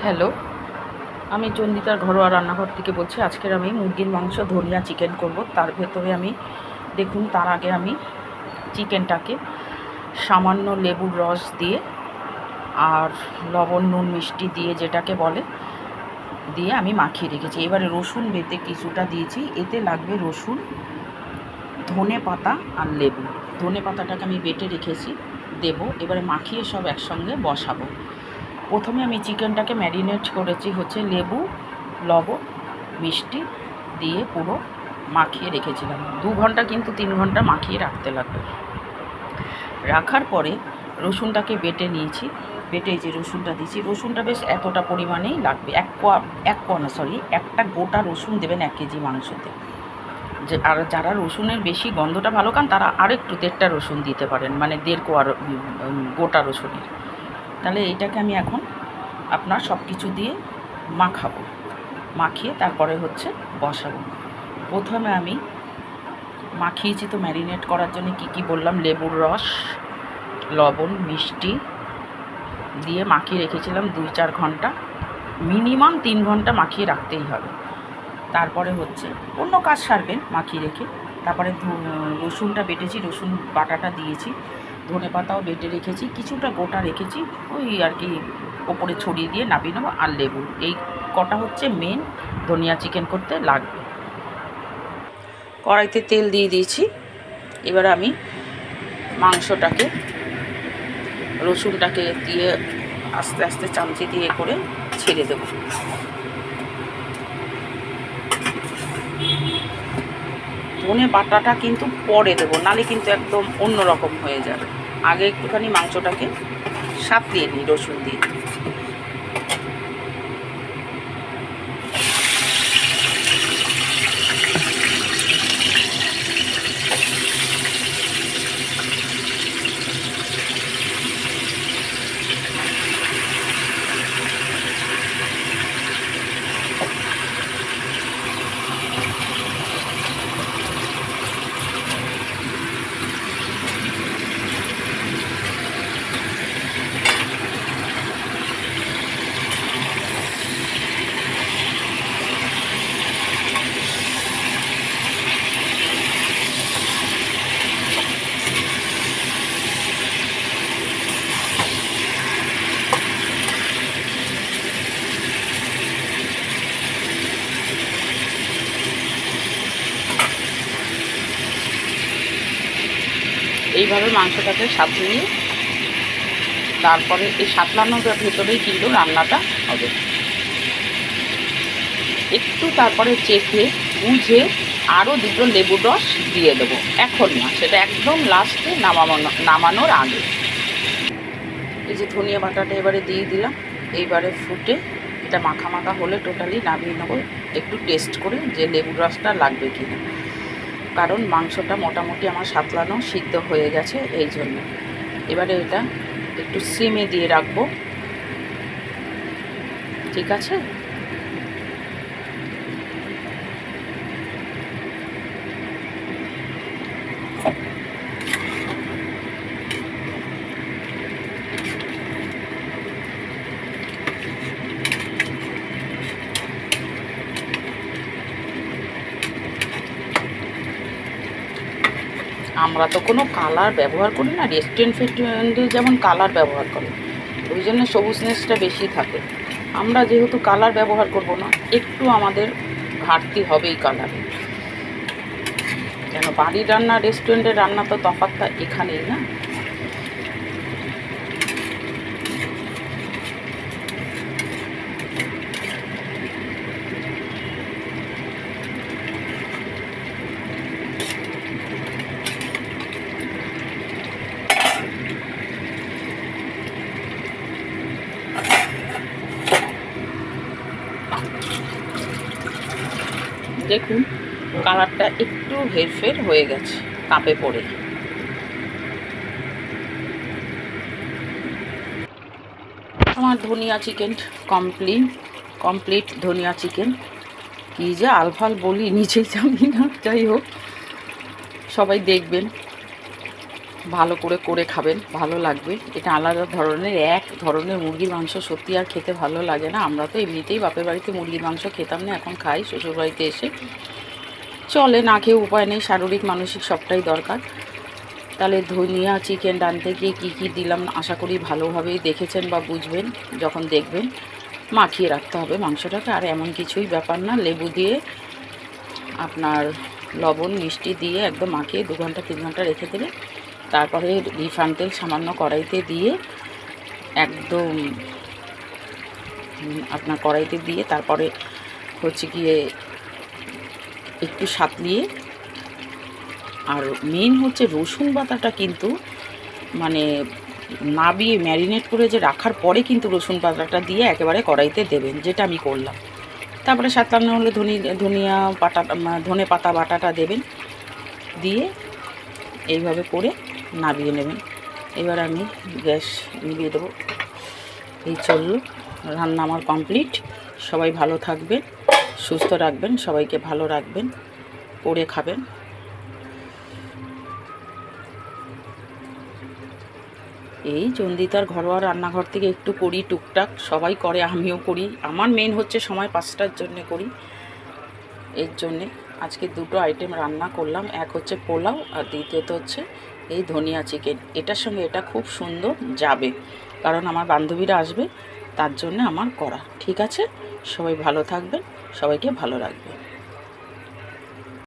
Hello, আমি চন্দিতার ঘরোয়া রান্নাঘর থেকে বলছি। আজকের আমি মুরগির মাংস ধনিয়া চিকেন করব। তার ভেতরে আমি দেখুন, তার আগে আমি চিকেনটাকে সামান্য লেবুর রস দিয়ে আর লবণ নুন মিষ্টি দিয়ে, যেটাকে বলে, দিয়ে আমি মাখিয়ে রেখেছি। এবারে রসুন বেটে কিছুটা দিয়েছি। এতে লাগবে রসুন, ধনে পাতা আর লেবু। ধনে পাতাটাকে আমি বেটে রেখেছি, দেব। এবারে মাখিয়ে সব একসঙ্গে বসাবো। প্রথমে আমি চিকেনটাকে ম্যারিনেট করেছি হচ্ছে লেবু, লবণ, মিষ্টি দিয়ে পুরো মাখিয়ে রেখেছিলাম। 2 ঘন্টা কিন্তু 3 ঘন্টা মাখিয়ে রাখতে লাগবে। রাখার পরে রসুনটাকে বেটে নিয়েছি। বেটে যে রসুনটা দিয়েছি, রসুনটা বেশ এতটা পরিমাণেই লাগবে। একটা গোটা রসুন দেবেন 1 কেজি মাংসতে। আর যারা রসুনের বেশি গন্ধটা ভালো খান, তারা আরেকটু 1.5টা রসুন দিতে পারেন, মানে 1.5 কোয়া গোটা রসুনের। তাহলে এইটাকে আমি এখন আপনার সব কিছু দিয়ে মাখাবো। মাখিয়ে তারপরে হচ্ছে বসাবো। প্রথমে আমি মাখিয়েছি তো ম্যারিনেট করার জন্য কি বললাম, লেবুর রস, লবণ, মিষ্টি দিয়ে মাখিয়ে রেখেছিলাম 2-4 ঘন্টা। মিনিমাম 3 ঘন্টা মাখিয়ে রাখতেই হবে। তারপরে হচ্ছে অন্য কাজ সারবেন মাখিয়ে রেখে। তারপরে রসুনটা বেটেছি, রসুন বাটাটা দিয়েছি, ধনে পাতাও বেটে রেখেছি, কিছুটা গোটা রেখেছি, ওই আর কি ওপরে ছড়িয়ে দিয়ে নামিয়ে নেবো। আর লেবু, এই কটা হচ্ছে মেন ধনিয়া চিকেন করতে লাগবে। কড়াইতে তেল দিয়ে দিয়েছি। এবার আমি মাংসটাকে, রসুনটাকে দিয়ে আস্তে আস্তে চামচি দিয়ে করে ছেড়ে দেবো। ধনে বাটাটা কিন্তু পরে দেবো, নালে কিন্তু একদম অন্য রকম হয়ে যাবে। আগে একটুখানি মাংসটাকে সাঁতলিয়ে নিই রসুন দিয়ে। এইভাবে মাংসটাকে সাঁতলিয়ে, তারপরে এই সাঁতলানোর ভেতরেই কিন্তু রান্নাটা হবে। একটু তারপরে চেখে বুঝে আরও 2টো লেবুর রস দিয়ে দেবো। এখন না, সেটা একদম লাস্টে নামানোর আগে। এই যে ধনিয়া বাটাটা এবারে দিয়ে দিলাম। এইবারে ফুটে এটা মাখা মাখা হলে টোটালি নামিয়ে নেবো, একটু টেস্ট করে যে লেবুর রসটা লাগবে কি না। কারণ মাংসটা মোটামুটি আমার সাঁতলানো সিদ্ধ হয়ে গেছে, এই জন্য। এবারে এটা একটু সিমে দিয়ে রাখবো, ঠিক আছে? আমরা তো কোনো কালার ব্যবহার করি না, রেস্টুরেন্টে যেমন কালার ব্যবহার করে, ওই জন্য সবুজনেসটা বেশি থাকে। আমরা যেহেতু কালার ব্যবহার করব না, একটু আমাদের ঘাটতি হবেই কালারে। কেন, বাড়ির রান্না রেস্টুরেন্টের রান্না তো তফাৎটা এখানেই না। দেখুন কালারটা একটু হেরফের হয়ে গেছে কাপে পড়ে। আমার ধনিয়া চিকেন কমপ্লিট ধনিয়া চিকেন। কী যে আলফাল বলি নিজেই জানি না, যাই হোক সবাই দেখবেন। ভালো করে করে খাবেন, ভালো লাগবে। এটা আলাদা ধরনের, এক ধরনের মুরগির মাংস, সত্যি আর খেতে ভালো লাগে না। আমরা তো এমনিতেই বাপের বাড়িতে মুরগির মাংস খেতাম না, এখন খাই শ্বশুরবাড়িতে এসে। চলে, না খেয়ে উপায় নেই, শারীরিক মানসিক সবটাই দরকার। তাহলে ধনিয়া চিকেন রাঁধতে গিয়ে কী কী দিলাম আশা করি ভালোভাবেই দেখেছেন বা বুঝবেন। যখন দেখবেন মাখিয়ে রাখতে হবে মাংসটাকে, আর এমন কিছুই ব্যাপার না। লেবু দিয়ে আপনার লবণ মিষ্টি দিয়ে একদম মাখিয়ে 2 ঘন্টা 3 ঘন্টা রেখে দেবে। তারপরে রিফাইন তেল সামান্য কড়াইতে দিয়ে একদম আপনার কড়াইতে দিয়ে তারপরে হচ্ছে গিয়ে একটু সাঁতলিয়ে, আর মেন হচ্ছে রসুন বাটাটা কিন্তু মানে নাবিয়ে ম্যারিনেট করে যে রাখার পরে কিন্তু রসুন বাটাটা দিয়ে একেবারে কড়াইতে দেবেন, যেটা আমি করলাম। তারপরে সাতলানো হলে ধনিয়া পাতা, ধনে পাতা বাটাটা দেবেন, দিয়ে এইভাবে করে নাবিয়ে নেবেন। এবার আমি গ্যাস নিভিয়ে দেবো। এই চললো, রান্না আমার কমপ্লিট। সবাই ভালো থাকবেন, সুস্থ রাখবেন, সবাইকে ভালো রাখবেন, করে খাবেন। এই চন্দিতার ঘরোয়া রান্নাঘর থেকে একটু করি টুকটাক, সবাই করে, আমিও করি। আমার মেন হচ্ছে সময় 5টার জন্যে করি, এর জন্যে আজকে 2টো আইটেম রান্না করলাম। এক হচ্ছে পোলাও, আর দ্বিতীয়ত হচ্ছে এই ধনিয়া চিকেন। এটার সঙ্গে এটা খুব সুন্দর যাবে, কারণ আমার বান্ধবীরা আসবে, তার জন্য আমার করা। ঠিক আছে, সবাই ভালো থাকবেন, সবাইকে ভালো রাখবেন।